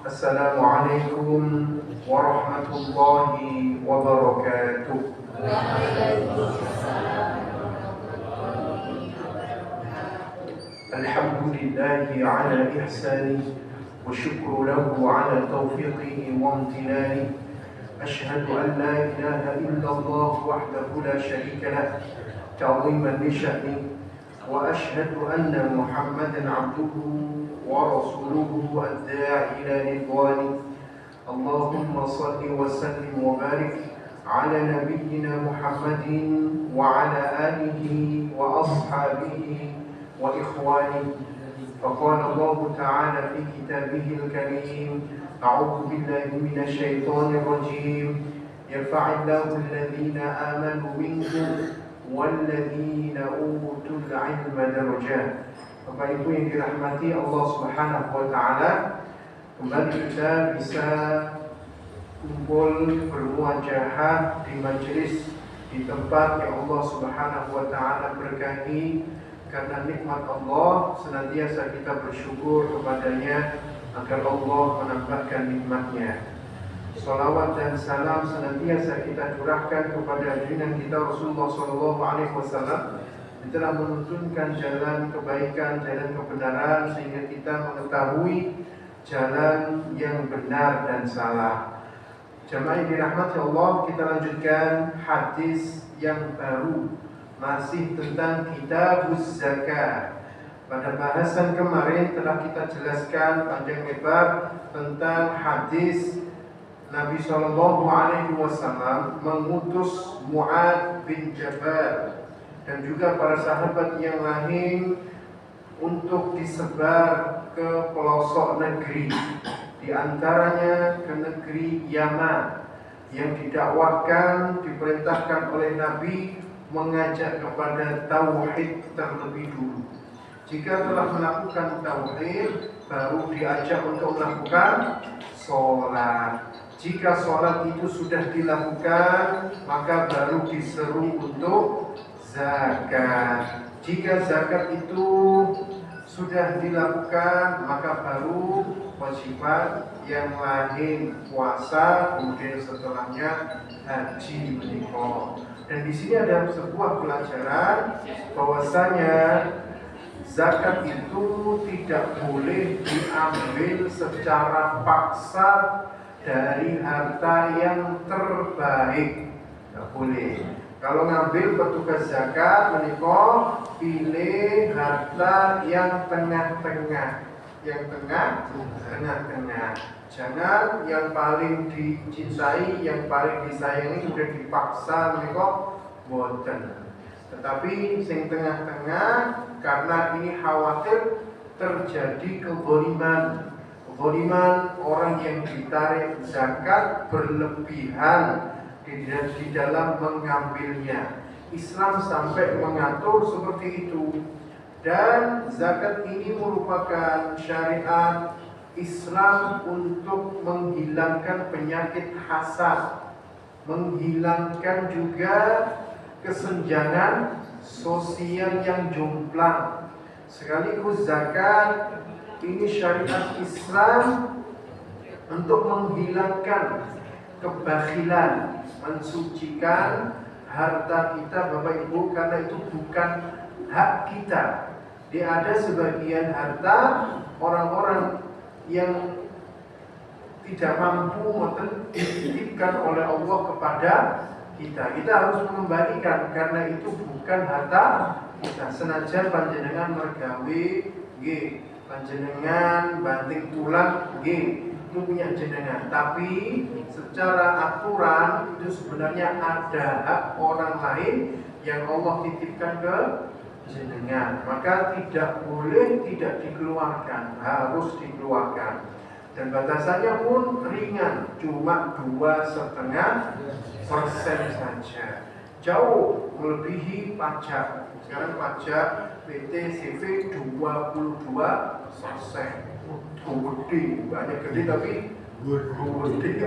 Assalamualaikum warahmatullahi wabarakatuh. Alhamdulillahi ala ihsani wa syukru lahu ala taufiqihi wa amtinani. Ashhadu an la ilaha illallah wahdahu la syarika lah ta'ziman li sya'ni wa ashhadu anna Muhammadan 'abduhu ورسوله الداعي إلى رضوانه اللهم صل وسلم وبارك على نبينا محمد وعلى آله وأصحابه وإخوانه فقال الله تعالى في كتابه الكريم أعوذ بالله من الشيطان الرجيم يرفع الله الذين آمنوا منكم والذين أوتوا العلم درجات. Bapak Ibu yang dirahmati Allah Subhanahu wa Ta'ala, kembali kita bisa kumpul bermuajahah di majelis di tempat yang Allah Subhanahu wa Ta'ala berkahi. Karena nikmat Allah senantiasa kita bersyukur kepadanya agar Allah menambahkan nikmatnya. Salawat dan salam senantiasa kita curahkan kepada junjungan kita Rasulullah SAW. Dia telah menuntunkan jalan kebaikan, jalan kebenaran, sehingga kita mengetahui jalan yang benar dan salah. Jamaah yang dirahmati Allah, kita lanjutkan hadis yang baru, masih tentang Kitabuz Zakat. Pada bahasan kemarin telah kita jelaskan panjang lebar tentang hadis Nabi SAW mengutus Mu'adz bin Jabal dan juga para sahabat yang lain untuk disebar ke pelosok negeri, di antaranya ke negeri Yaman, yang didakwahkan, diperintahkan oleh Nabi mengajak kepada tauhid terlebih dulu. Jika telah melakukan tauhid, baru diajak untuk melakukan sholat. Jika sholat itu sudah dilakukan, maka baru diseru untuk zakat. Jika zakat itu sudah dilakukan, maka baru kewajiban yang lain, puasa, kemudian setelahnya haji menikah. Dan di sini ada sebuah pelajaran bahwasanya zakat itu tidak boleh diambil secara paksa dari harta yang terbaik. Tidak boleh. Kalau ngambil petugas zakat menikah, pilih harta yang tengah-tengah, tengah-tengah. Jangan yang paling dicintai, yang paling disayangi sudah dipaksa menikah, boten. Tetapi yang tengah-tengah, karena ini khawatir terjadi kezaliman orang yang ditarik zakat berlebihan di dalam mengambilnya. Islam sampai mengatur seperti itu. Dan zakat ini merupakan syariat Islam untuk menghilangkan penyakit hasad, menghilangkan juga kesenjangan sosial yang jomplang. Sekaligus zakat ini syariat Islam untuk menghilangkan kebakhilan, mensucikan harta kita Bapak Ibu, karena itu bukan hak kita. Dia ada sebagian harta orang-orang yang tidak mampu dititipkan oleh Allah kepada kita. Kita harus mengembalikan karena itu bukan harta kita. Senajan panjenengan mergawe nggih, panjenengan banting tulang nggih, itu punya jenengan, tapi secara aturan itu sebenarnya ada hak orang lain yang Allah titipkan ke jenengan, maka tidak boleh tidak dikeluarkan, harus dikeluarkan. Dan batasannya pun ringan, cuma 2,5% saja, jauh melebihi pajak. Sekarang pajak PT-CV 22%. Gede, banyak gede tapi gede.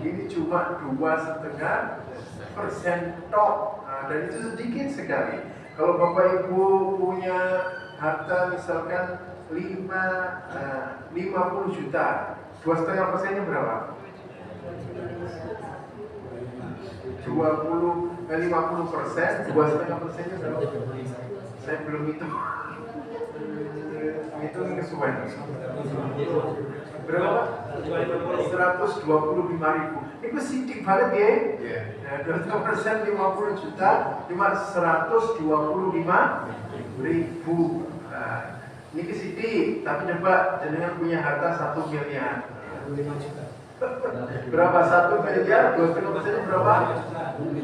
Ini cuma 2,5% tok. Nah, dan itu sedikit sekali. Kalau Bapak Ibu punya harta misalkan 50 juta, 2,5%-nya berapa? 50%, 2,5%-nya berapa? Saya belum hitung. Itu kesuwen. Berapa? 125.000. Itu sidik banget ya. Nah, 2% 50 juta, cuma 125.000. Nah, ini ke sidik, tapi coba jenengan punya harta 1 miliar. 5 juta. Berapa 1 miliar? 2,5% berapa?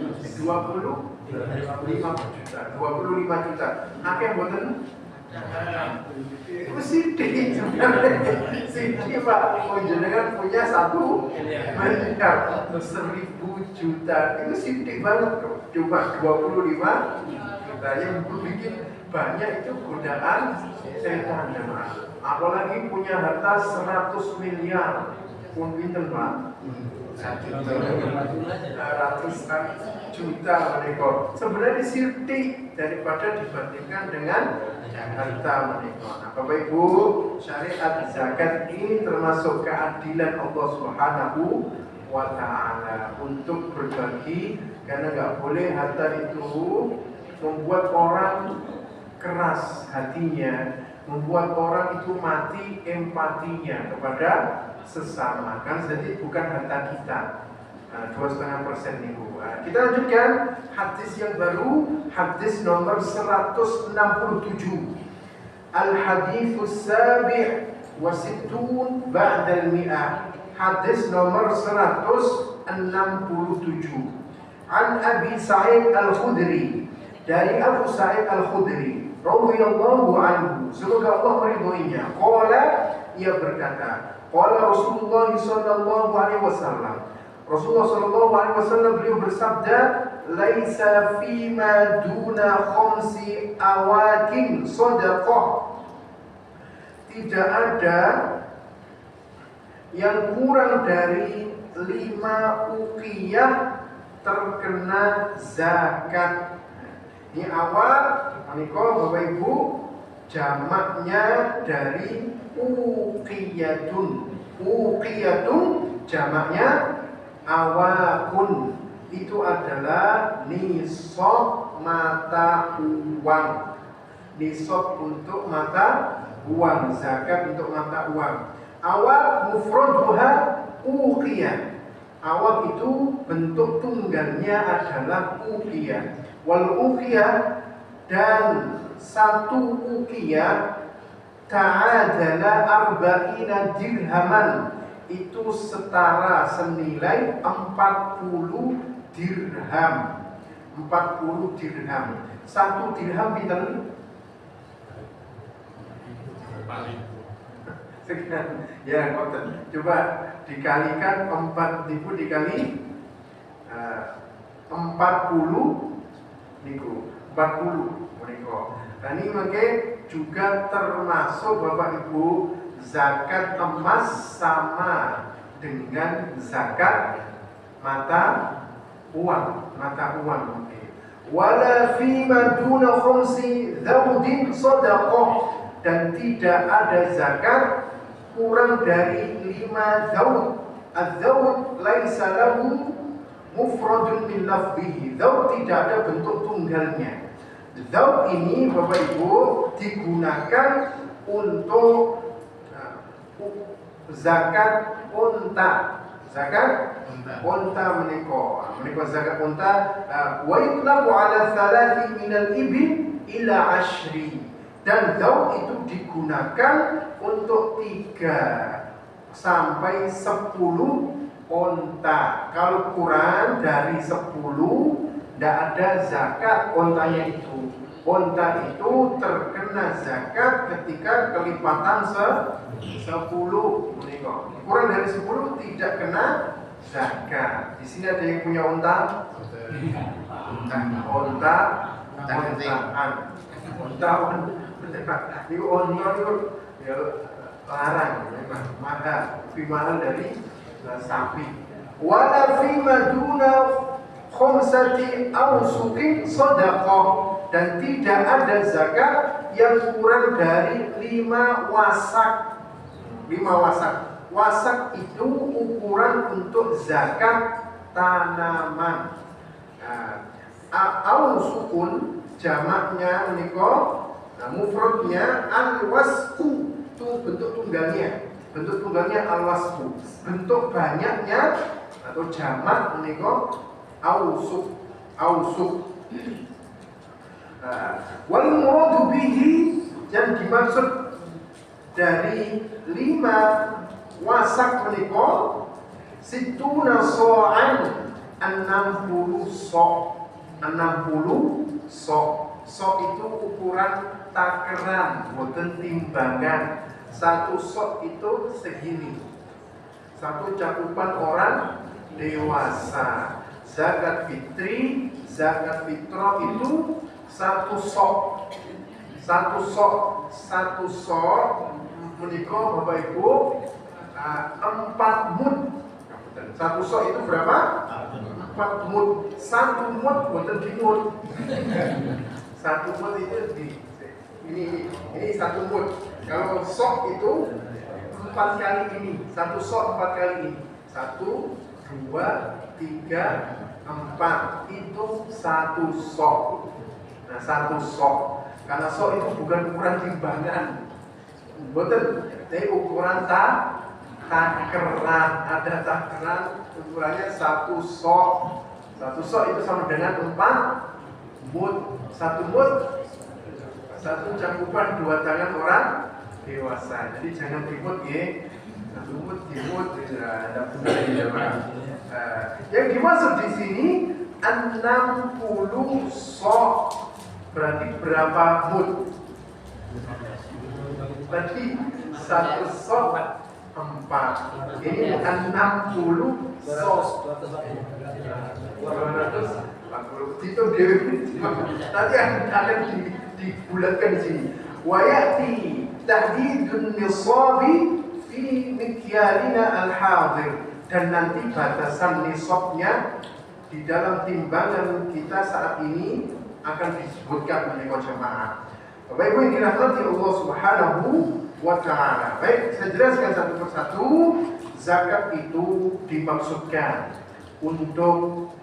25 juta. Akeh mboten? Itu sidik sidik Pak. Jenengan punya 1 miliar 1.000 juta. Itu sidik banget kok. Cuma 25 juta yang bikin banyak itu godaan setan jemaah. Apalagi punya harta 100 miliar. Pun pinten Pak? Ratusan juta menikah. Sebenarnya sidik daripada dibandingkan dengan harta menikah. Nah, Bapak Ibu, syariat zakat ini termasuk keadilan Allah Subhanahu wa Ta'ala untuk berbagi, karena nggak boleh harta itu membuat orang keras hatinya, membuat orang itu mati empatinya kepada sesama, kan jadi bukan harta kita. 2,5% nih Bu. Kita lanjutkan hadis yang baru, hadis nomor 167. Al-hadithus sabi' wa sittun ba'dal mi'ah. Hadis nomor 167. An Abi Sa'id Al-Khudri, dari Abu Sa'id Al-Khudri radhiyallahu anhu, semoga Allah meridhoinya. Qala, ia berkata, qala Rasulullah sallallahu alaihi wasallam, Rasulullah sallallahu alaihi wasallam beliau bersabda, laisa fima duna khamsi awakin shadaqah. Tidak ada yang kurang dari 5 uqiyah terkena zakat. Ini awal menika Bapak Ibu, jamaknya dari uqiyatun. Uqiyatun jamaknya awakun. Itu adalah nisab mata uang. Nisab untuk mata uang, zakat untuk mata uang. Awak mufraduha uqiyah. Awak itu bentuk tunggalnya adalah uqiyah. Wal uqiyah, dan 1 uqiyah ta'adala arba'ina dirhaman, itu setara senilai 40 dirham. 40 dirham. 1 dirham pinten? Sekian. Ya, coba dikalikan 4.000 dikali 40 niku 40 menika. Nah, ini makanya juga termasuk Bapak Ibu, zakat emas sama dengan zakat mata uang. Wala fima duna khamsi dzawdin shadaqah, dan tidak ada zakat kurang dari 5 dzawd. Az-dzawd laisa lahu mufradun min lafzihi. Dzawd tidak ada bentuk tunggalnya. Dzawd ini Bapak Ibu digunakan untuk zakat unta. Zakat unta menika zakat unta. Wa yutlaqu ala 3 min al-ibil ila 10. Dan dzawd itu digunakan untuk 3 sampai 10 unta. Kalau kurang dari 10, tidak ada zakat untanya itu. Unta itu terkena zakat ketika kelipatan 10. Kurang dari 10 tidak kena zakat. Di sini ada yang punya unta? Ini unta itu ya larang, mahal, lebih mahal dari sapi. Wala fima duna khamsati awsuqin shadaqah, dan tidak ada zakat yang kurang dari 5 wasak. 5 wasak. Wasak itu ukuran untuk zakat tanaman. Ausukun jamaknya menika, mufradnya alwasku, itu bentuk tunggalnya. Bentuk tunggalnya alwasku. Bentuk banyaknya atau jamak menika ausuk. Wal muradu bihi, yang dimaksud dari 5 wasak menika situna so'an, 60 sok. 60 sok. Sok itu ukuran takaran, boten timbangan. 1 sok itu segini. 1 cakupan orang dewasa. Zakat fitri, zakat fitrah itu 1 sok. 1 sok menika Bapak Ibu 4 mud. 1 sok itu berapa? 4 mud. 1 mud boten dimud. 1 mud itu ini 1 mud. Kalau sok itu 4 kali ini. 1 sok 4 kali ini. 1, 2, 3, 4. Itu 1 sok. Nah, 1 sok. Karena sok itu bukan ukuran timbangan. Betul. Tapi ukuran takaran. Ada takaran ukurannya 1 sok. 1 sok itu sama dengan 4 mud. 1 mud 1 cakupan 2 tangan orang dewasa. Jadi jangan dimut ya. 1 mud dimut ada benar. Yang dimaksud di sini 60 sok. Berarti berapa mud? Berarti 1 sok 4. Ini 60 sok. 240. Itu nanti akan dibulatkan di sini. Wa ya'ti tahdidun nisabi fi mikyalina al-hadir, dan nanti batasan nisabnya di dalam timbangan kita saat ini akan disebutkan oleh jemaah. Bapak Ibu yang dirahmati Allah Subhanahu wa taala. Baik, saya jelaskan satu persatu. Zakat itu dimaksudkan untuk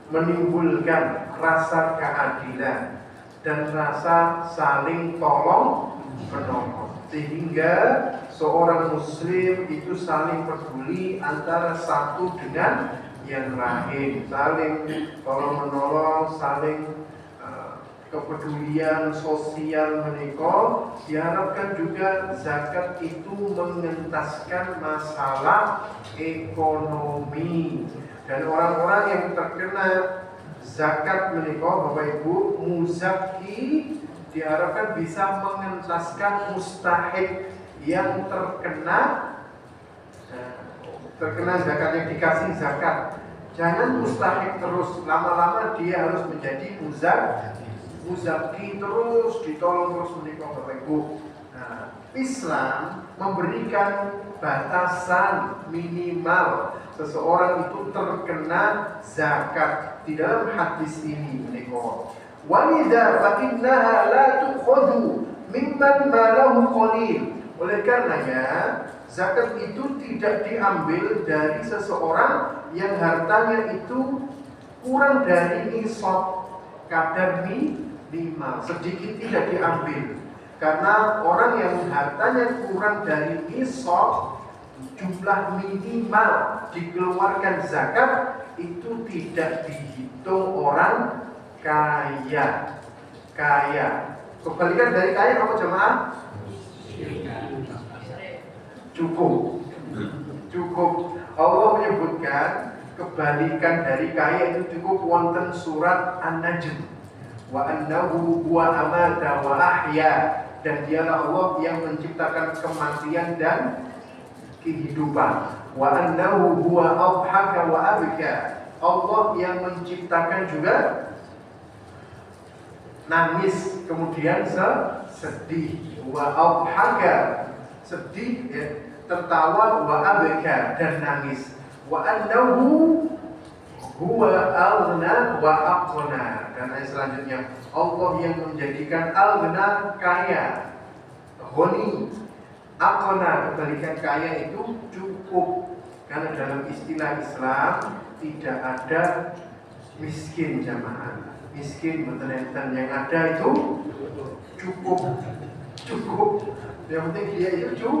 menimbulkan rasa keadilan dan rasa saling tolong menolong, sehingga seorang muslim itu saling peduli antara satu dengan yang lain, saling tolong menolong, saling kepedulian sosial menika. Diharapkan juga zakat itu mengentaskan masalah ekonomi, dan orang-orang yang terkena zakat menika Bapak Ibu muzaki diharapkan bisa mengentaskan mustahik yang terkena zakat, yang dikasih zakat. Jangan mustahik terus, lama-lama dia harus menjadi muzaki terus, ditolong terus menika Bapak Ibu. Nah, Islam memberikan batasan minimal seseorang itu terkena zakat di dalam hadis ini menika. Walidha fa innaha la tukhadhu mimman malahu qalil. Oleh karenanya zakat itu tidak diambil dari seseorang yang hartanya itu kurang dari nisab, kadar minimal, sedikit tidak diambil. Karena orang yang hartanya kurang dari nisab, jumlah minimal dikeluarkan zakat itu tidak dihitung orang kaya. Kebalikan dari kaya apa jemaah? Cukup. Allah menyebutkan kebalikan dari kaya itu cukup wonten surat An-Najm. Wa annahu huwa amata wa ahya, dan dialah Allah yang menciptakan kematian dan kehidupan. Wa annahu huwa adhaka wa abka, Allah yang menciptakan juga nangis kemudian sedih. Wa adhaka, sedih ya, tertawa, wa abka, dan nangis. Wa annahu huwa aghna wa aqna. Dan ayat selanjutnya, Allah yang menjadikan aghna kaya, ghani, aqna kebalikan kaya itu cukup. Karena dalam istilah Islam tidak ada miskin jamaah. Miskin betul, yang ada itu cukup. Yang penting dia itu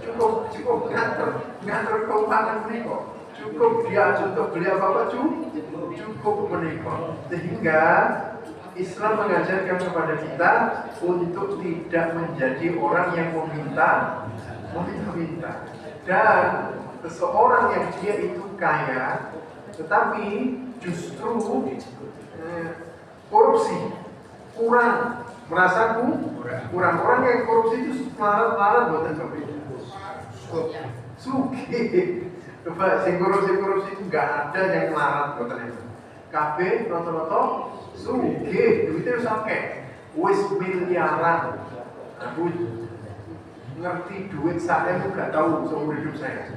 cukup ngatur keuangan mereka. Cukup dia untuk beli apa-apa cukup menikah. Sehingga Islam mengajarkan kepada kita untuk tidak menjadi orang yang meminta. Dan seseorang yang dia itu kaya tetapi justru korupsi, kurang, merasa kurang. Orang yang korupsi itu melarat buatan kopi. Sugih. Coba sing korupsi itu nggak ada yang melarat buatan itu. Kabeh rata-rata sugih, duitnya sampai wis miliaran. Aku ngerti duit saya itu nggak tahu seumur hidup saya.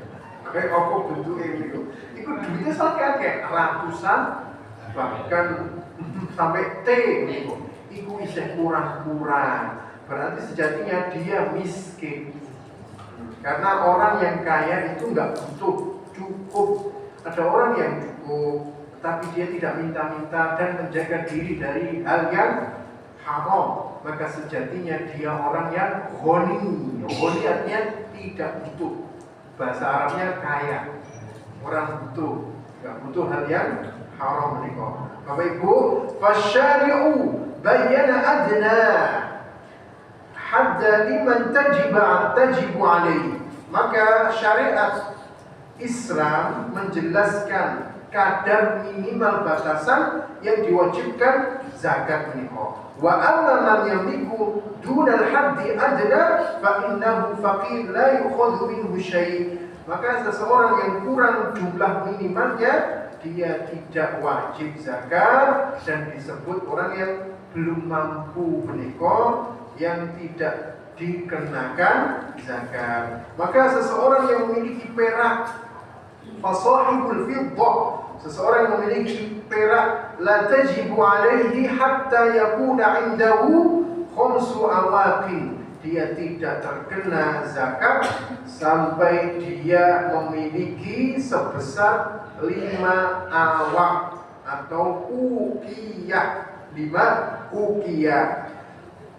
Kayak apa bentuknya itu? Itu duitnya sampai ratusan, bahkan sampai T gitu. Iku isih kurang. Berarti sejatinya dia miskin. Karena orang yang kaya itu nggak butuh, cukup. Ada orang yang cukup, tapi dia tidak minta-minta dan menjaga diri dari hal yang haram. Maka sejatinya dia orang yang ghani. Ghani artinya tidak butuh. Bahasa Arabnya kaya. Orang butuh, nggak butuh hal yang haram menikah. Bapak Ibu, fasyari'u bayyana adna hadda liman tajibu alaihi. Maka syariat Islam menjelaskan kadar minimal batasan yang diwajibkan zakat menikah. Wa amma man yamliku dunal haddi adna fa innahu faqir la yukhadhu minhu syai'. Maka seseorang yang kurang jumlah minimalnya dia tidak wajib zakat dan disebut orang yang belum mampu menikah yang tidak dikenakan zakat. Maka seseorang yang memiliki perak, fasahibul fiddah, seseorang yang memiliki perak, la tajibu alaihi hatta yakuna indahu khamsu awaqin. Dia tidak terkena zakat sampai dia memiliki sebesar 5 awaq atau uqiyah. 5 uqiyah.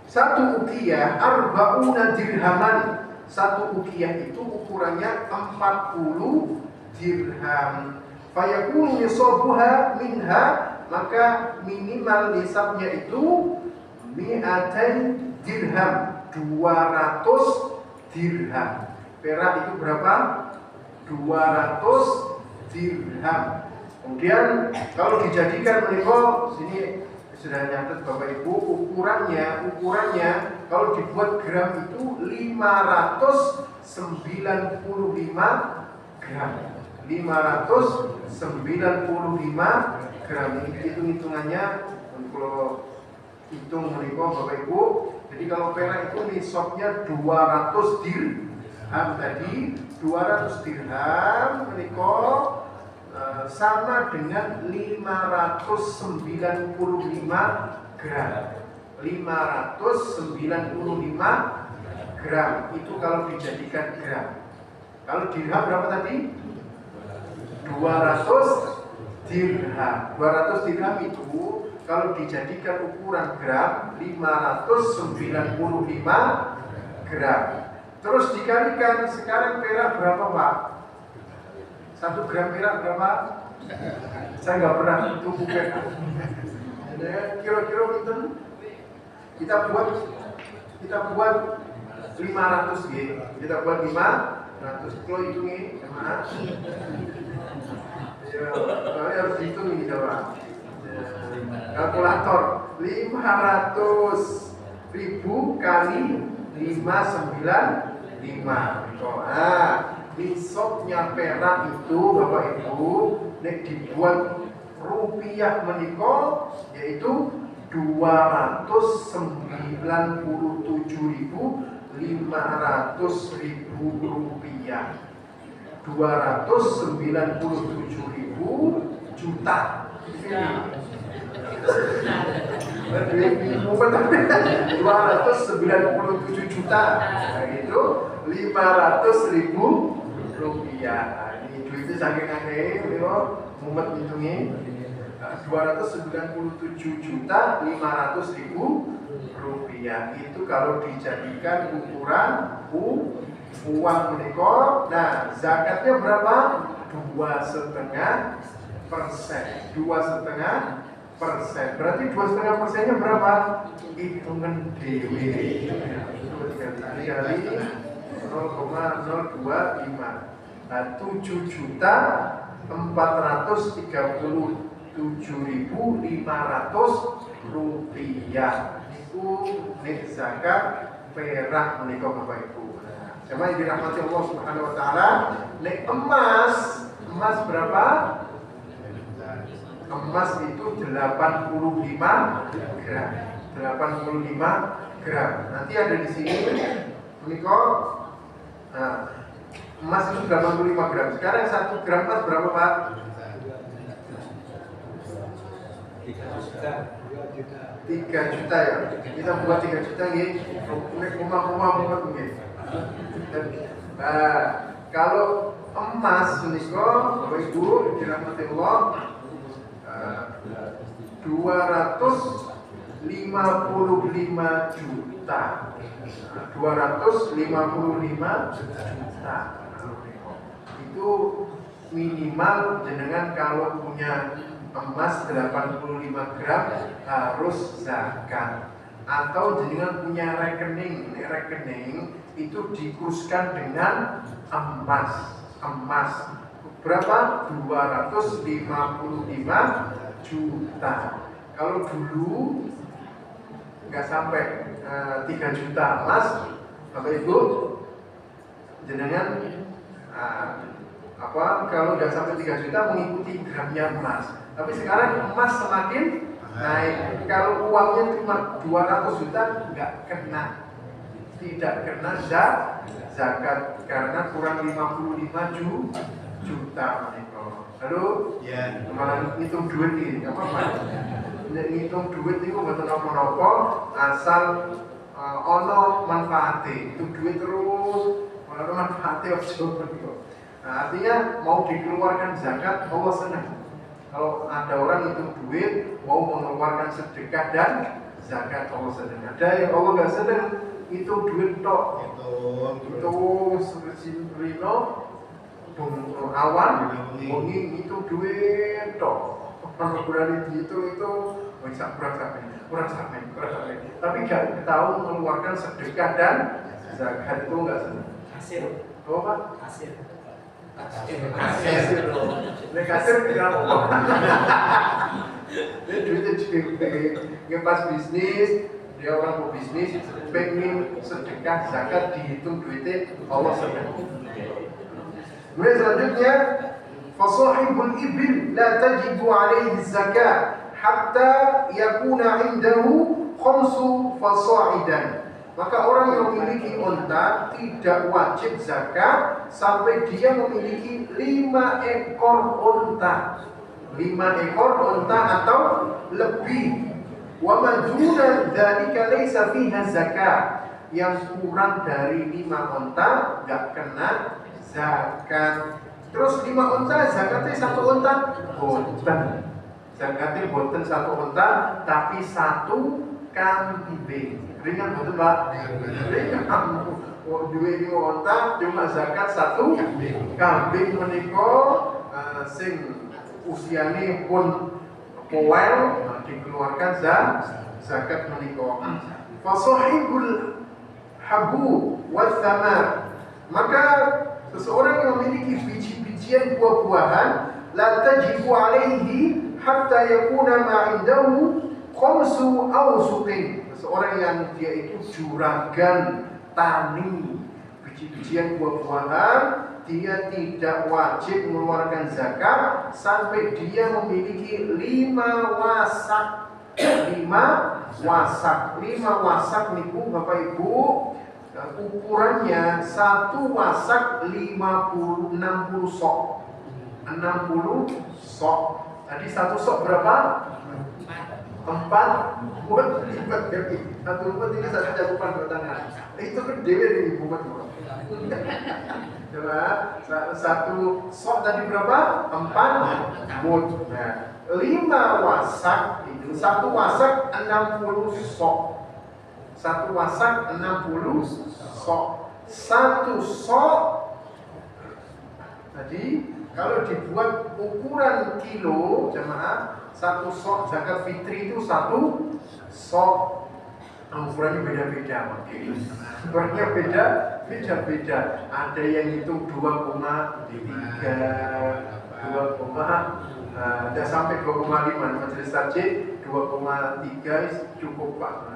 1 uqiyah arba'una dirhaman. 1 uqiyah itu ukurannya 40 dirham. Fayakun nisabuha minha, maka minimal nisabnya itu 200 dirham. 200 dirham. Perak itu berapa? 200 dirham. Kemudian kalau dijadikan menikah, sini sudah nyatet Bapak Ibu, ukurannya kalau dibuat gram itu 595 gram. 595 gram. Ini hitung-hitungannya kalau hitung menikah Bapak Ibu. Jadi kalau perak itu nisabnya 200 dirham tadi, 200 dirham menikah sama dengan 595 gram. 595 gram itu kalau dijadikan gram. Kalau dirham berapa tadi? 200 dirham. 200 dirham itu kalau dijadikan ukuran gram 595 gram. Terus dikalikan sekarang perak berapa Pak? 1 gram perak berapa? Saya nggak pernah hitung perak. Kira-kira kita buat 500 G. Kita buat 500. Kalau hitungin, mana? Ya, harus dihitung ini coba. Kalkulator 500.000 kali 595. Nisabnya perak itu Bapak Ibu nek dibuat rupiah menika yaitu 297.500.000 rupiah. 297.500 juta. Mumet 297 juta. Nah, itu 500.000 rupiah. Nah, ini duitnya saking akeh, mumet ngitungnya. 297.500.000 rupiah itu kalau dijadikan ukuran uang menikah. Nah, zakatnya berapa? 2,5%. 2,5%. Berarti 2,5%-nya berapa? Hitungan dewi. Kali 0,025. Nah, 7.437.500 rupiah itu nek zakat perak menikah Bapak Ibu. Sama yang dirahmati Allah Subhanahu Wa Taala. Nek emas berapa? Emas itu 85 gram. 85 gram. Nanti ada di sini menikah. Nah, emas itu 85 gram. Sekarang 1 gram emas berapa Pak? 3 juta ya. Kita buat 3 juta nggih. Nek rumah-rumah nggih. Nah, kalau emas menika Bapak Ibu dirahmati Allah 255 juta. 255 juta. Itu minimal jenengan kalau punya emas 85 gram harus zakat. Atau jenengan punya rekening itu dikuruskan dengan emas. Berapa? 255 juta. Kalau dulu nggak sampai 3 juta emas, Bapak Ibu jenengan kalau nggak sampai 3 juta mengikuti gramnya emas. Tapi sekarang emas semakin naik. Kalau uangnya cuma 200 juta nggak kena, tidak kena zakat karena kurang 55 juta. Lalu malah ngitung duit ini apa Pak? Ngitung duit itu betul apa-apa asal ono manfaatnya. Itu duit terus ono manfaatnya ojo. Nah, artinya mau dikeluarkan zakat Allah senang. Kalau ada orang itu duit mau mengeluarkan sedekah dan zakat Allah senang. Ada yang Allah nggak senang itu duit tok. Itu Rino awan wengi itu duit tok. Kalau berani itu kurang sampai. Tapi nggak tahu mengeluarkan sedekah dan zakat itu nggak senang. Hasil. Oh Pak? Hasil. Nek kasir tidak apa. Dia duitnya ngepas bisnis, dia orang mau bisnis, pengen sedekah zakat dihitung duitnya Allah senang. Kemudian selanjutnya, fasahibul ibil la tajibu alaihi zakat hatta yakuna indahu khamsu fasa'idan. Maka orang yang memiliki unta tidak wajib zakat sampai dia memiliki 5 ekor unta. 5 ekor unta atau lebih. Wa ma duna dzalika laisa fiha zakat. Yang kurang dari 5 unta enggak kena zakat. Terus 5 unta zakatnya 1 unta boten. Zakatnya boten 1 unta tapi 1 kambing. Ringan betul Pak? Ringan. Duit 5 unta cuma zakat 1 kambing menika sing usiane pun poel dikeluarkan zakat menika. Fasahibul habu wa thamar. Maka seseorang yang memiliki biji-bijian buah-buahan la tajibu alaihi hatta yakuna ma indahu khamsu awsuqin. Seorang yang dia itu juragan tani biji-bijian buah-buahan, dia tidak wajib mengeluarkan zakat sampai dia memiliki 5 wasak. 5 wasak niku Bapak Ibu, ukurannya 1 wasak 60 sok. 60 sok. Tadi satu sok berapa? 4 muat lipat kaki. Satu muat ini satu cakupan dua tangan. Itu kan dewe nih muat. Coba satu sok tadi berapa? 4 muat. Nah, 5 wasak itu satu wasak 60 sok. Satu wasak 60 sok. Satu sok tadi kalau dibuat ukuran kilo jemaah, satu sok zakat fitri itu satu sok. Ukurannya beda-beda, ukurannya beda-beda. Ada yang itu 2,3, 2, sampai 2,5. Majelis tajik 2,3 cukup Pak.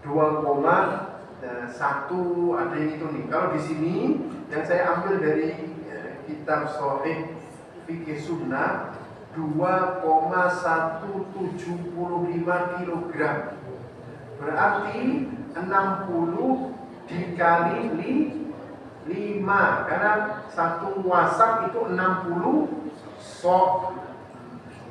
2,1 ada yang itu nih. Kalau di sini yang saya ambil dari kitab Sahih Fikih Sunnah 2,175 kg. Berarti 60 dikali 5 karena satu wasak itu 60 sok.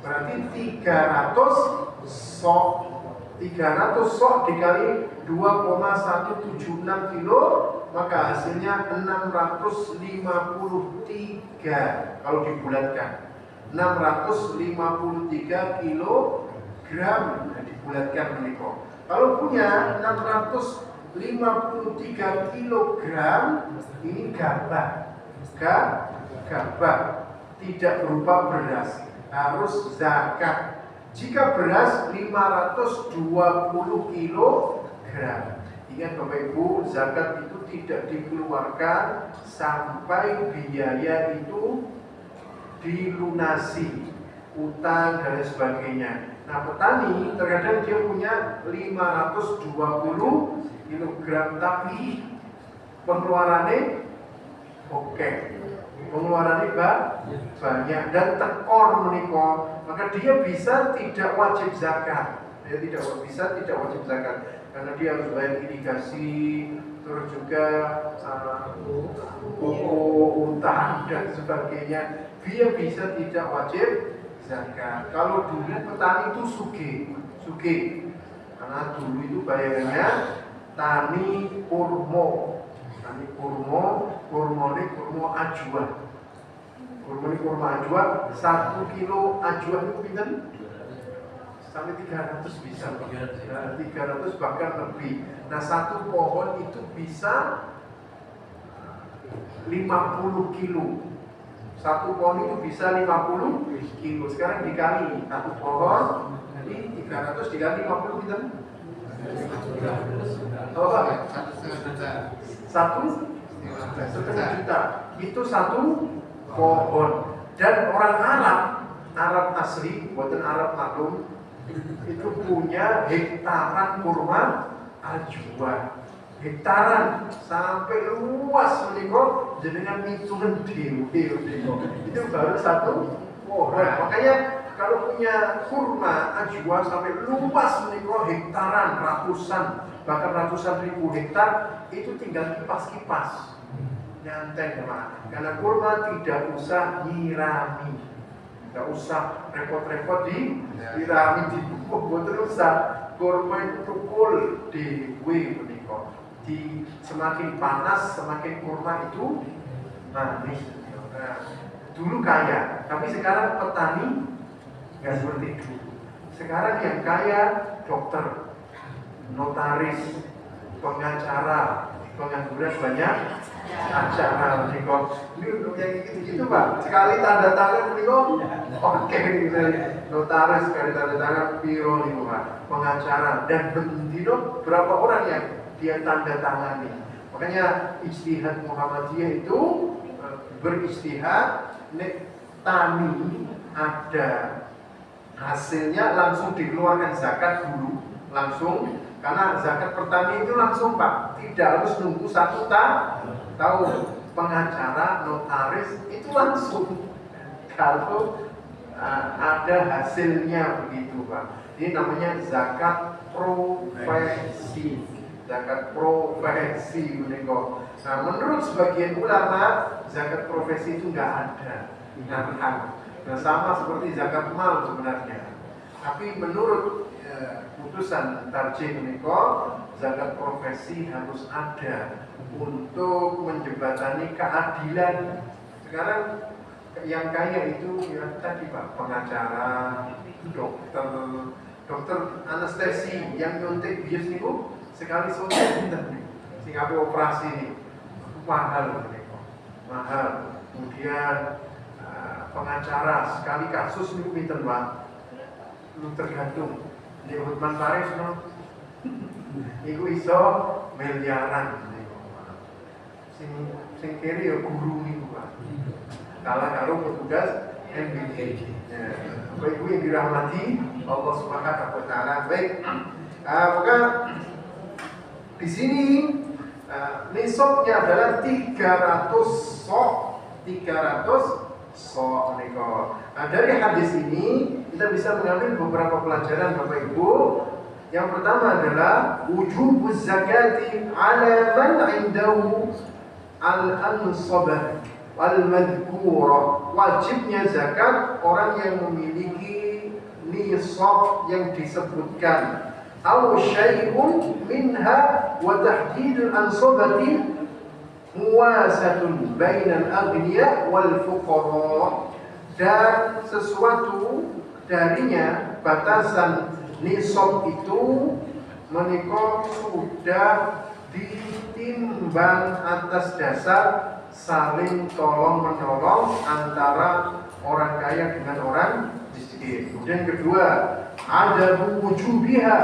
Berarti 300 sok. 300 sok dikali 2,176 kilo, maka hasilnya 653 kalau dibulatkan. 653 kilogram dibulatkan menikah. Kalau punya 653 kilogram, ini gabah. Gabah tidak berupa beras, harus zakat. Jika beras 520 kilogram. Ingat Bapak Ibu, zakat itu tidak dikeluarkan sampai biaya itu dilunasi, utang dan sebagainya. Nah, petani terkadang dia punya 520 kg tapi pengeluarannya oke. Pengeluarannya banyak dan tekor menikah, maka dia bisa tidak wajib zakat. Dia tidak wajib zakat karena dia harus bayar irigasi, terus juga pokok, utang dan sebagainya. Dia bisa tidak wajib zakat. Kalau dulu petani itu sugih, karena dulu itu bayarannya tani kurma. Tani kurma ini kurma ajwa. Kurma ajwa, 1 kilo ajwa itu pinten? Sampai 300 bisa, 300 bahkan lebih. Nah, satu pohon itu bisa 50 kilo. Satu pohon itu bisa 50 kilo. Sekarang dikali satu pohon, jadi 300 dikali 50 pinten? Oh, Pak? 1,5 juta. Itu satu pohon. Dan orang Arab asli, buatan Arab maklum, itu punya hektaran kurma ajwa. Hektaran sampai luas menikah dengan hitungan dewe. Itu baru satu pohon. Makanya kalau punya kurma ajwa sampai luas menikah hektaran, bahkan ratusan ribu hektar, itu tinggal kipas-kipas. Nyantai teman. Karena kurma tidak usah nyirami, tidak usah repot-repot dirami di pupuk, usah. Kurma itu tukul dewe menikah. Semakin panas, semakin kurma itu manis. Nah, dulu kaya, tapi sekarang petani nggak seperti itu. Sekarang yang kaya dokter, notaris, pengacara, pengangguran banyak acara menikah. Ini yang gitu-gitu Pak. Sekali tanda tangan menikah, oke notaris sekali tanda tangan piro nih Pak. Pengacara dan bendino berapa orang yang dia tanda tangani. Makanya ijtihad Muhammadiyah itu beristihad, tani ada hasilnya langsung dikeluarkan zakat dulu, langsung. Karena zakat pertanian itu langsung Pak, tidak harus nunggu 1 tahun. Pengacara, notaris itu langsung kalau ada hasilnya begitu Pak. Ini namanya zakat profesi. Zakat profesi menikah. Nah, menurut sebagian ulama zakat profesi itu nggak ada. Nah, sama seperti zakat mal sebenarnya. Tapi menurut putusan tarjih menika zakat profesi harus ada untuk menjembatani keadilan. Sekarang yang kaya itu ya tadi Pak, pengacara, dokter anestesi yang nyuntik bius niku sekali suntik pinten nih. Sing ape operasi nih mahal niku. Mahal. Kemudian pengacara sekali kasus niku pinten Pak? Lu tergantung. Di Hutman Paris no. Iku iso miliaran niku. Sing kiri ya guru niku Pak. Kalah karo petugas MBK. Ya, Bapak Ibu yang dirahmati Allah Subhanahu wa taala. Baik. Maka di sini nisabnya adalah 300 sok. 300 sok niku. Dari hadis ini kita bisa mengambil beberapa pelajaran Bapak Ibu. Yang pertama adalah wujubuz zakati ala man indahu al-ansabah wal-madhkurah. Wajibnya zakat orang yang memiliki nisab yang disebutkan. Aw syai'un minha wa tahdidul ansabati muwasatun bainal aghniya wal fuqara. Dan sesuatu darinya batasan nisab itu menika sudah ditimbang atas dasar saling tolong menolong antara orang kaya dengan orang miskin. Kemudian kedua, ada wujubiha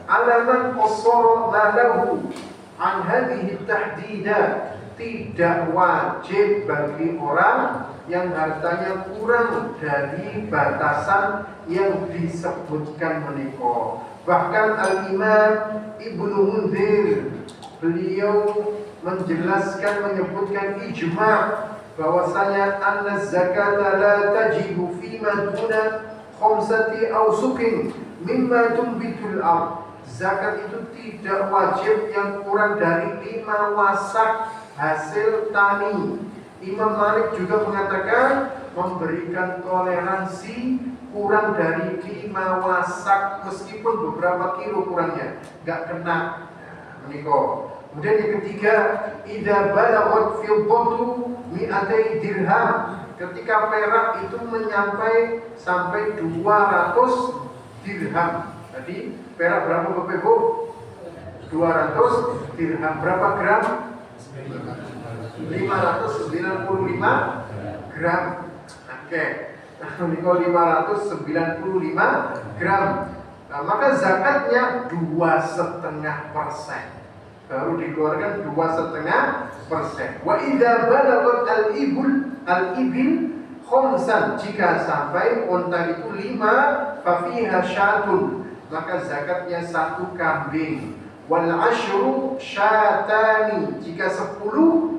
ala man qassara malahu an hadhihi tahdidat. Tidak wajib bagi orang yang hartanya kurang dari batasan yang disebutkan menika. Bahkan Al-Imam Ibnu Munzir beliau menjelaskan, menyebutkan ijma' bahwasanya anna zakata la tajibu fima duna khamsati awsukin mimma tumbitul ard. Zakat itu tidak wajib yang kurang dari 5 wasak hasil tani. Imam Malik juga mengatakan memberikan toleransi kurang dari 5 wasak meskipun beberapa kilo kurangnya enggak kena menika. Kemudian yang ketiga, idza balaghat fiddatu mi'atai dirham. Ketika perak itu sampai 200 dirham. Tadi perak berapa Bapak Ibu? 200 dirham. Berapa gram? 595 gram. Oke. Menika 595 gram. Nah, maka zakatnya 2,5%. Baru dikeluarkan 2,5%. Wa idza balagat al-ibil khamsan, jika sampai unta itu 5, fa fiha syatun, maka zakatnya 1 kambing. Wal asyru syatani, jika 10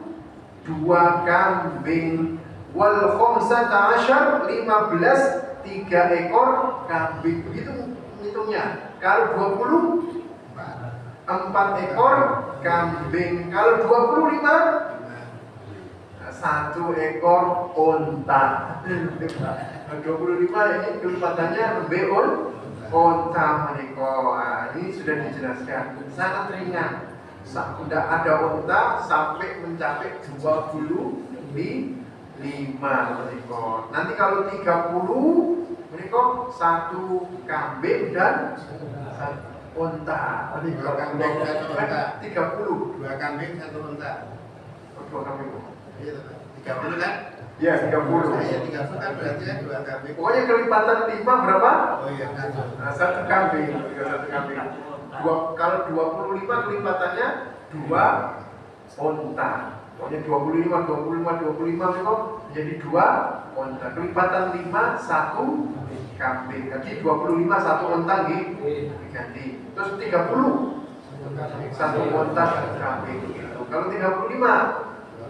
2 kambing. Wal khamsata asyar 15 3 ekor kambing. Begitu hitungnya. Kalau 20 4 ekor kambing. Kalau 25 1 ekor unta. 25 ini kelipatannya lebih unta menika. Ini sudah dijelaskan. Sangat ringan. Tidak ada unta sampai mencapai 25 menika. Nanti kalau 30 menika 1 kambing dan 1 unta. 2 kambing 1 unta. 30. 2 kambing 1 unta. 2 kambing. Iya, 30 kan? Iya, 30. Iya, 30 kan berarti kan 2 kambing. Pokoknya kelipatan 5 berapa? Oh iya, kan. Nah, 1 kambing, 1 kambing. Kalau 25 kelipatannya 2 unta. Pokoknya 25 itu jadi 2 unta. Kelipatan 5 1 kambing. Jadi 25 1 unta diganti. Terus 30 1 unta 1 kambing. Kalau 35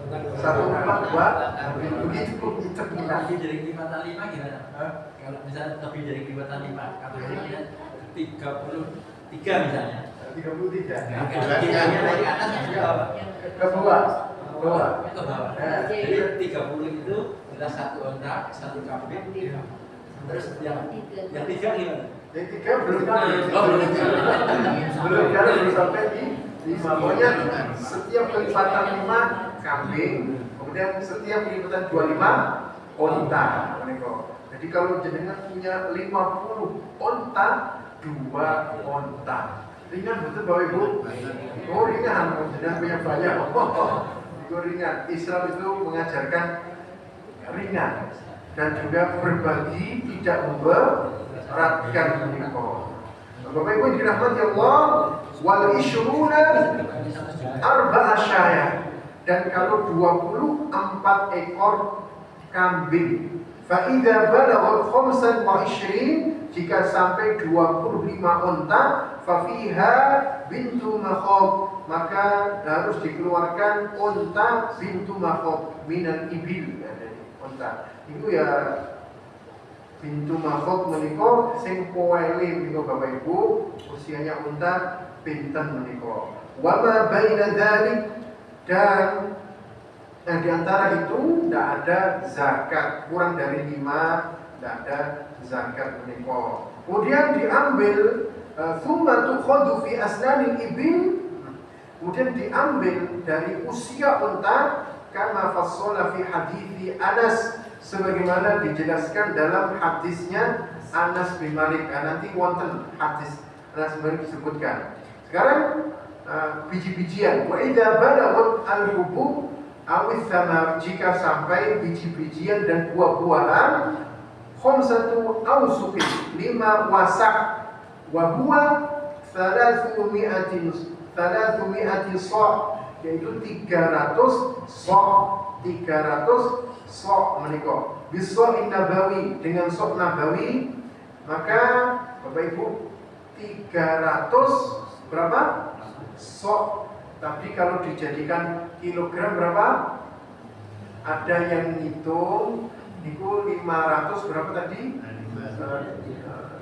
1 unta 2 kambing. Begitu Lebih dari kelipatan 5 gimana? Kalau misalnya lebih dari kelipatan 5, kalau ini 33 misalnya. 33. Tiganya naik ke atas ya? Ke bawah. bawah. Ke bawah. Jadi 30 itu kita satu onta, satu kambing. Terus yang tiga gimana? Yang tiga belum kambing. Oh, belum. Belum karena belum sampai di 5. Pokoknya setiap kelipatan 5 kambing, kemudian setiap kelipatan 25 onta. Jadi kalau jenengan punya 50 onta, 2 onta. Ringan betul Bapak Ibu? Oh ringan, jenengan punya banyak. Itu ringan. Islam itu mengajarkan ringan dan juga berbagi, tidak memberatkan menikah. Bapak Ibu dirahmati Allah, wal ishruna arba'a syaya. Dan kalau 24 ekor kambing, fa idza balagha 25, jika sampai 25 onta, fa fiha bintu makhab, maka harus dikeluarkan onta bintu makhab minal ibil, dari onta. Itu ya bintu makhab menika sing poele menika Bapak Ibu, usianya unta pinten menika. Wa ma baina dzalik, dan di antara itu tidak ada zakat, kurang dari 5 tidak ada zakat menika. Kemudian diambil thumma tukhadhu fi asnanil ibil, kemudian diambil dari usia unta, kama fassala fi hadithi Anas, sebagaimana dijelaskan dalam hadisnya Anas bin Malik. Nanti wonten hadis Anas bin Malik disebutkan. Sekarang biji-bijian, wa idza balaghat al-hubub awis samar, jika sampai biji-bijian dan buah-buahan, khamsatu awsuqin, 5 wasak, wa huwa 300 sa', yaitu 300 sa', 300 sa' menika. Bisa nabawi, dengan sok nabawi, maka Bapak Ibu 300 berapa? Sok. Tapi kalau dijadikan kilogram berapa? Ada yang ngitung niku 500 berapa tadi?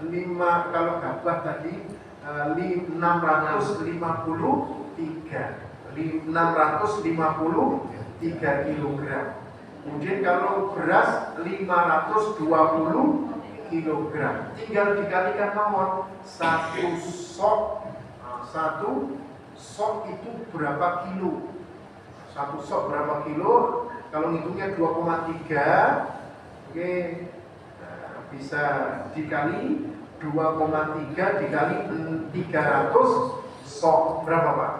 5 kalau gabah tadi 653 kilogram. Kemudian kalau beras 520 kilogram. Tinggal dikalikan nomor 1 sok. 1 sok itu berapa kilo? 1 sok berapa kilo? Kalau ngitungnya 2,3, oke, bisa dikali 2,3 dikali 300 sok berapa Pak?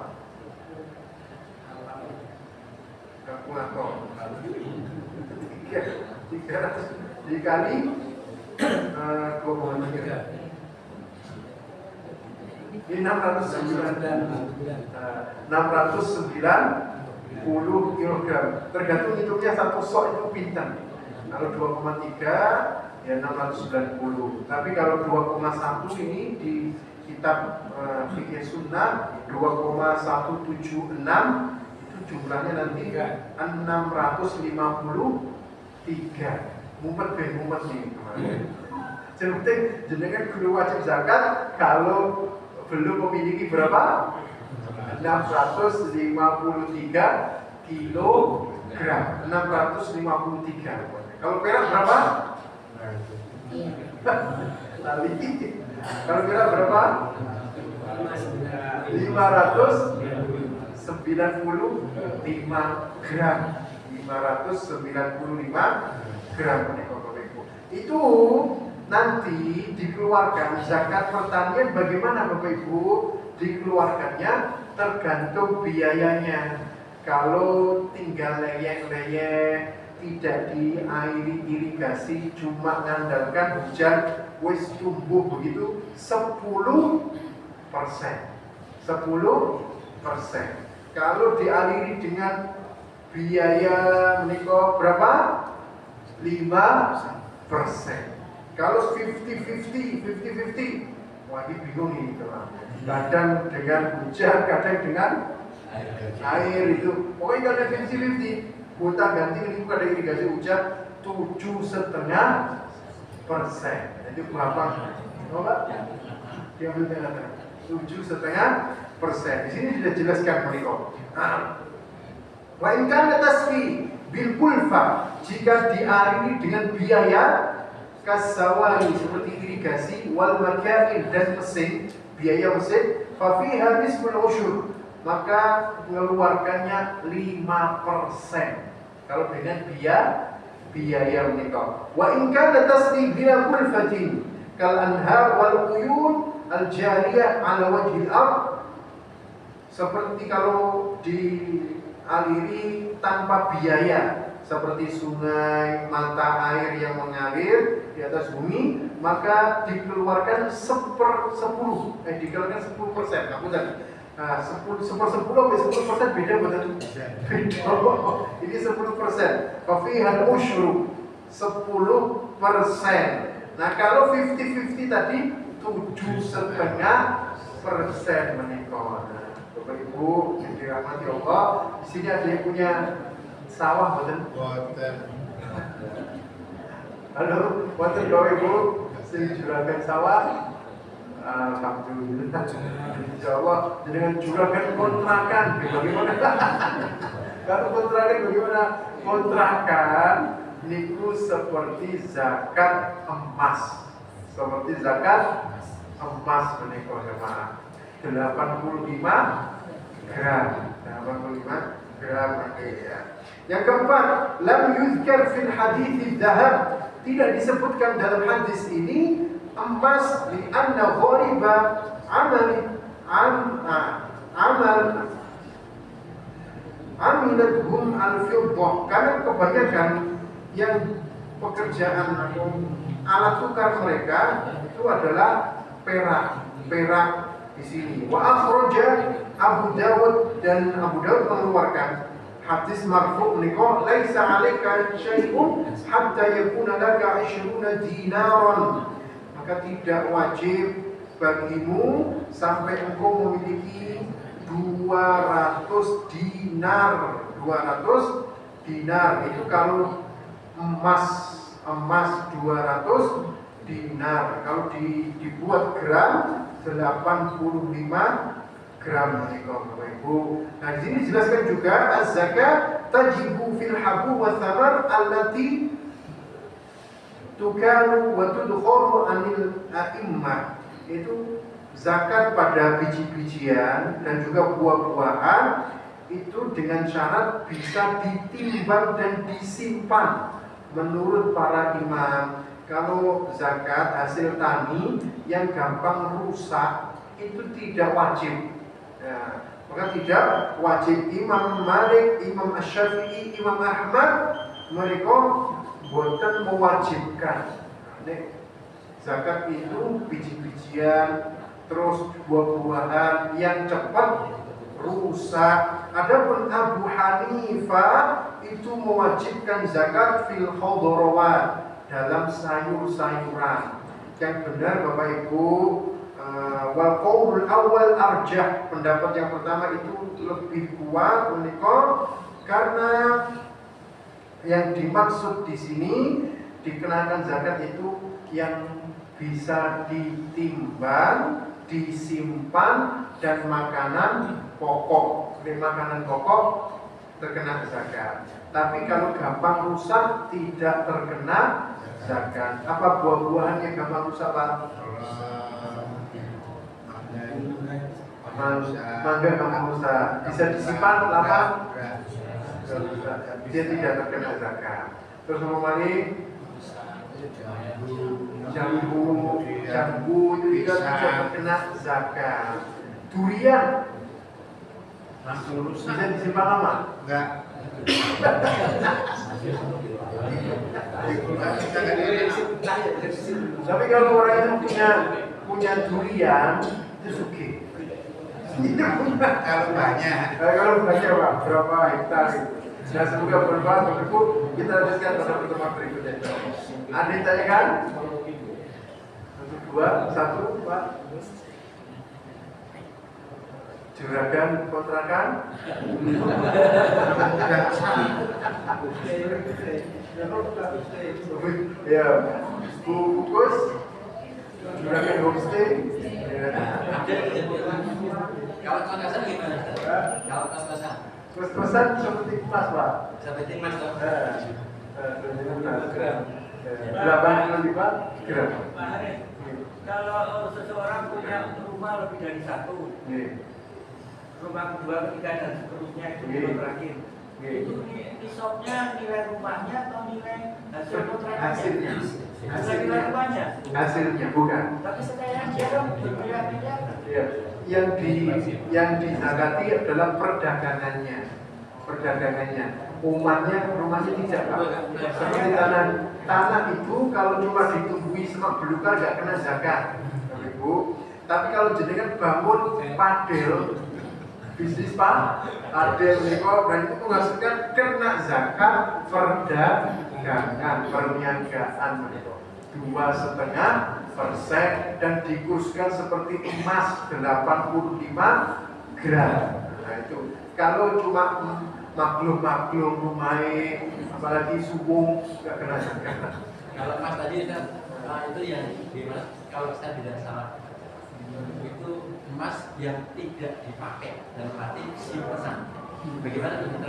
Kalkulator. 300 dikali 2,3. Ini 690 kilogram. Tergantung hitungnya 1 sok itu pinten. Kalau 2,3 ya 690. Tapi kalau 2,1 ini di kitab fikih sunnah 2,176 itu jumlahnya nanti 653. Mumet nih kemarin. Penting jenengan kudu wajib zakat kalau belum memiliki berapa? 653 kilogram. 653. Kalau perak berapa? Kalau perak berapa? 595 gram. 595 gram. Itu nanti dikeluarkan zakat pertanian. Bagaimana Bapak Ibu dikeluarkannya? Tergantung biayanya. Kalau tinggal leyeh-leyeh, tidak diairi irigasi, cuma mengandalkan hujan, wis tumbuh begitu 10%. 10%. Kalau dialiri dengan biaya menikah berapa? 5%. Kalau 50-50, wah ini bingung ini teman. Kadang dengan hujan, kadang dengan air itu. Pokoknya kalau 50-50, hutan ganti ini bukan ada irigasi hujan 7,5%. Itu berapa? Coba diambil tengah-tengah. 7,5%. Di sini sudah jelaskan menikah. Wa in kana tasfi bil kulfa, jika diaringi dengan biaya kasawari seperti irigasi wal makain dan mesin, biaya mesin, fa fiha nisful usyur, maka mengeluarkannya 5%. Kalau dengan biaya menikah. Wa in kana tasfi bila kulfatin kal anhar wal uyun al jariyah ala wajhil ard, seperti kalau dialiri tanpa biaya seperti sungai, mata air yang mengalir di atas bumi, maka dikeluarkan dikeluarkan 10%. Aku tadi 10% beda betul. Ini 10%. Fafihan usyru 10%. Nah kalau 50-50 tadi 7,5% menikah. Bapak Ibu yang dirahmati Allah, di sini ada yang punya sawah, betul? Halo, betul Bapak Ibu, sing juragan sawah. Alhamdulillah. Insyaallah dengan juragan kontrakan bagaimana? Kalau kontrakan bagaimana? Kontrakan niku seperti zakat emas. Seperti zakat emas menika jemaah. 85 gram. 85 gram ya. Yang keempat, lam yuzkar fil hadits dzahab, tidak disebutkan dalam hadis ini emas li anna ghariba amilathum al-fiddah, karena kebanyakan yang pekerjaan alat tukar mereka itu adalah perak di sini. Wa akhraja Abu Dawud, dan Abu Dawud mengeluarkan hadis marfu' menika laisa 'alaika syai'un hatta yakuna laka 20 dinaran, maka tidak wajib bagimu sampai engkau memiliki 200 dinar. 200 dinar itu kalau emas 200 dinar. Kalau dibuat gram 85 gram menika Bapak Ibu. Nah, di sini dijelaskan juga az-zakat tajibu fil habu wa thamar allati tukalu wa tudkharu anil a'immah. Itu zakat pada biji-bijian dan juga buah-buahan itu dengan syarat bisa ditimbang dan disimpan menurut para imam. Kalau zakat hasil tani yang gampang rusak itu tidak wajib. Ya, maka tidak wajib. Imam Malik, Imam Asy-Syafi'i, Imam Ahmad mereka boten mewajibkan. Zakat itu biji-bijian terus buah-buahan yang cepat rusak. Adapun Abu Hanifah itu mewajibkan zakat fil khadrawat, dalam sayur-sayuran. Yang benar Bapak Ibu, wal qaulul awal arjah, pendapat yang pertama itu lebih kuat menika, karena yang dimaksud di sini dikenakan zakat itu yang bisa ditimbang, disimpan, dan makanan pokok. Di makanan pokok terkena zakat. Tapi kalau gampang rusak tidak terkena zakat. Apa buah-buahan yang gampang rusak, Pak? Mangga gampang rusak. Bisa disimpan lama? Dia tidak terkena zakat. Terus kembali jambu itu juga tidak terkena zakat. Durian bisa disimpan lama? Enggak. Tapi kalau orang itu punya durian itu sugih. Kalau banyak Pak, berapa hektar itu? Nah, semoga bermanfaat Bapak Ibu. Kita lanjutkan pada pertemuan berikutnya. Ada yang tanyakan? 1, 2, 1, Pak. Juragan kontrakan? Ya, Bu Kukus, juragan homestay. Kalau kos-kosan gimana? Kalau kos-kosan? Terus-terusan seperti emas, Pak. Seperti Mas toh. 85 gram. gram. Pak Haris, kalau seseorang punya rumah lebih dari satu, rumah kedua, ketiga dan seterusnya itu belum terakhir. Itu nisabnya nilai rumahnya atau nilai hasil kontrak? Hasilnya. Nilai rumahnya. Hasilnya bukan. Tapi sekarang dia kan berbiliar-biliar. Ya. Yang dizakati adalah perdagangannya. Umatnya rumahnya tidak, Pak. Seperti tanah itu kalau cuma ditumbuhi semak belukar nggak kena zakat, Ibu. Tapi kalau jenengan bangun padel, bisnis padel niko, dan itu menghasilkan kena zakat perdagangan, perniagaan, 2,5% dan dikurskan seperti emas 85 gram. Nah itu kalau cuma maklum rumai, apalagi subung nggak kena zakat. Kalau Mas tadi kan itu yang gimana? Kalau saya tidak salah itu emas yang tidak dipakai dalam arti simpenan. Bagaimana itu?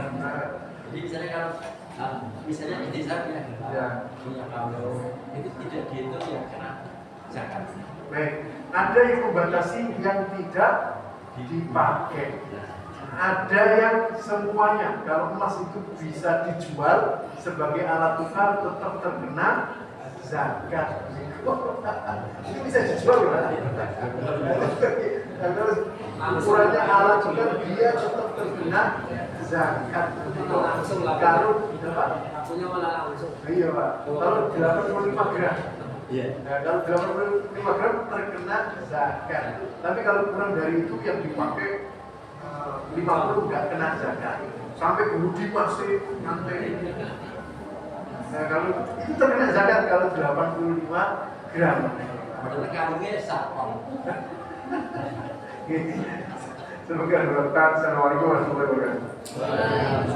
Jadi misalnya kalau misalnya ini saya punya kalung itu tidak dihitung yang kena zakat. Baik, ada yang membatasi yang tidak dipakai. Ada yang semuanya, kalau emas itu bisa dijual sebagai alat tukar tetap terkena zakat. Itu bisa dijual kan? Terus ukurannya alat tukar dia tetap terkena zakat. Kalau Punya malah langsung. iya Pak, kalau 85 gram. Iya. Nah, kalau 85 gram terkena zakat. Tapi kalau kurang dari itu yang dipakai 50 nggak kena zakat. Sampai budi masih nanti. Nah, kalau itu terkena zakat kalau 85 gram. Padahal kalungnya sakon. Semoga berkah. Assalamualaikum warahmatullahi wabarakatuh.